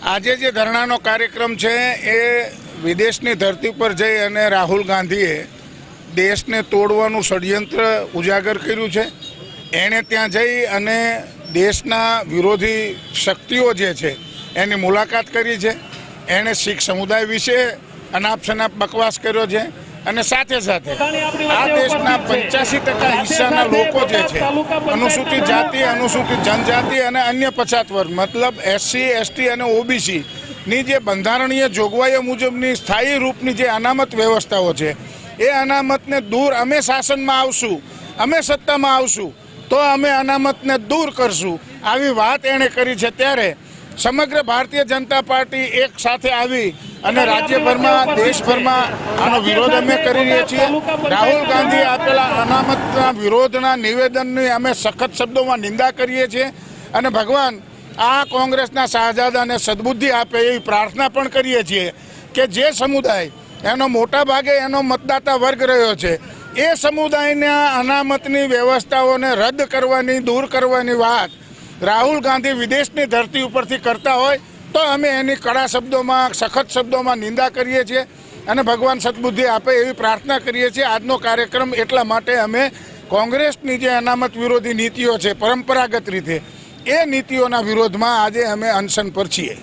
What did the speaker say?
આજે જે ધરણાનો કાર્યક્રમ છે એ વિદેશની ધરતી પર જઈ અને રાહુલ ગાંધીએ દેશને તોડવાનું ષડયંત્ર ઉજાગર કર્યું છે। એણે ત્યાં જઈ અને દેશના વિરોધી શક્તિઓ જે છે એની મુલાકાત કરી છે। એણે શીખ સમુદાય વિશે અનાપ શનાપ બકવાસ કર્યો છે અને સાથે સાથે આ દેશના 85% હિસ્સાના લોકો જે છે અનુસૂચિત જાતિ, અનુસૂચિત જનજાતિ અને અન્ય પછાત વર્ગ મતલબ SC, ST અને OBC ની જે બંધારણીય જોગવાઈઓ મુજબની સ્થાયી રૂપની જે અનામત વ્યવસ્થાઓ છે એ અનામતને દૂર અમે શાસનમાં આવશું, અમે સત્તામાં આવશું તો અમે અનામતને દૂર કરશું આવી વાત એણે કરી છે। ત્યારે સમગ્ર ભારતીય જનતા પાર્ટી એક સાથે આવી અને રાજ્યભરમાં દેશભરમાં આનો વિરોધ અમે કરી રહ્યા છીએ। રાહુલ ગાંધી આપેલા અનામતના વિરોધના નિવેદનની અમે સખત શબ્દોમાં નિંદા કરીએ છીએ અને ભગવાન આ કોંગ્રેસના શાહજાદાને સદબુદ્ધિ આપે એવી પ્રાર્થના પણ કરીએ છીએ કે જે સમુદાય એનો મોટા ભાગે એનો મતદાતા વર્ગ રહ્યો છે એ સમુદાયના અનામતની વ્યવસ્થાઓને રદ કરવાની, દૂર કરવાની વાત રાહુલ ગાંધી વિદેશની ધરતી ઉપરથી કરતા હોય તો અમે એની કડા શબ્દોમાં, સખત શબ્દોમાં નિંદા કરીએ છીએ અને ભગવાન સદબુદ્ધિ આપે એવી પ્રાર્થના કરીએ છીએ। આજનો કાર્યક્રમ એટલા માટે અમે કોંગ્રેસની જે અનામત વિરોધી નીતિઓ છે પરંપરાગત રીતે એ નીતિઓના વિરોધમાં આજે અમે અનશન પર છીએ।